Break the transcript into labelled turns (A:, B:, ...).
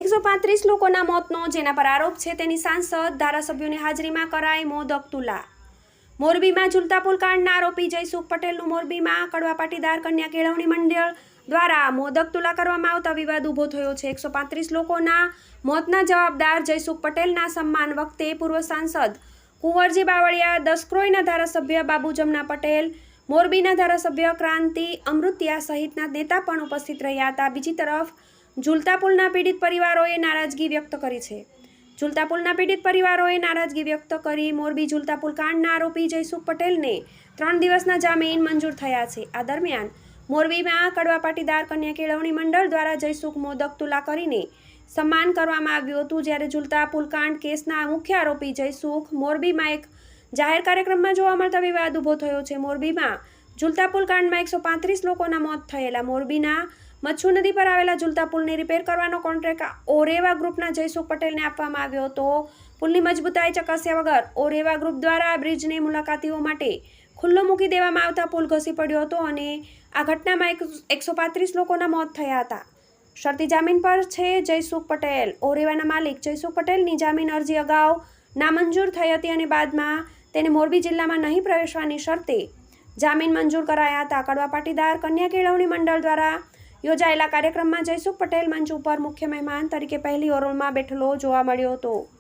A: 135 લોકોના મોતનો જેના પર આરોપ છે તેની સાંસદ ધારાસભ્યોની હાજરીમાં કરાઈ મોદક તુલા। મોરબીમાં ઝૂલતા પુલ કાંડના આરોપી જયસુખ પટેલનું મોરબીમાં કડવા પાટીદાર કન્યા કેળવણી મંડળ દ્વારા મોદક તુલા કરવામાં આવતા વિવાદ ઊભો થયો છે। 135 લોકોના મોતના જવાબદાર જયસુખ પટેલના સન્માન વખતે પૂર્વ સાંસદ કુંવરજી બાવળિયા, દસક્રોઈના ધારાસભ્ય બાબુ જમના પટેલ, મોરબીના ધારાસભ્ય ક્રાંતિ અમૃતિયા સહિતના નેતા પણ ઉપસ્થિત રહ્યા હતા। બીજી તરફ ઝૂલતા પુલના પીડિત પરિવારોએ નારાજગી વ્યક્ત કરી છે। ઝૂલતા પુલના પીડિત પરિવારોએ નારાજગી વ્યક્ત કરી મોરબી ઝૂલતા પુલ કાંડના આરોપી જયસુખ પટેલને 3 દિવસના જામીન મંજૂર થયા છે। આ દરમિયાન મોરબીમાં કડવા પાટીદાર કન્યા કેળવણી મંડળ દ્વારા જયસુખ મોદક તુલા કરીને સન્માન કરવામાં આવ્યું હતું। જ્યારે ઝૂલતા પુલ કાંડ કેસના મુખ્ય આરોપી જયસુખ મોરબીમાં એક જાહેર કાર્યક્રમમાં જોવા મળતા વિવાદ ઊભો થયો છે। મોરબીમાં ઝૂલતા પુલ કાંડમાં 135 લોકોના મોત થયેલા। મોરબીના મચ્છુ નદી પર આવેલા ઝૂલતા પુલને રિપેર કરવાનો કોન્ટ્રાક્ટ ઓરેવા ગ્રુપના જયસુખ પટેલને આપવામાં આવ્યો હતો। પુલની મજબૂતાઈ ચકાસ્યા વગર ઓરેવા ગ્રુપ દ્વારા આ બ્રિજને મુલાકાતીઓ માટે ખુલ્લો મૂકી દેવામાં આવતા પુલ ઘસી પડ્યો હતો અને આ ઘટનામાં 135 લોકોના મોત થયા હતા। શરતી જામીન પર છે જયસુખ પટેલ। ઓરેવાના માલિક જયસુખ પટેલની જામીન અરજી અગાઉ નામંજૂર થઈ હતી અને બાદમાં તેને મોરબી જિલ્લામાં નહીં પ્રવેશવાની શરતે જામીન મંજૂર કરાયા હતા। કડવા પાટીદાર કન્યા કેળવણી મંડળ દ્વારા યોજાયેલા કાર્યક્રમમાં જયસુખ પટેલ મંચ ઉપર મુખ્ય મહેમાન તરીકે પહેલી ઓરોલમાં બેઠેલો જોવા મળ્યો હતો।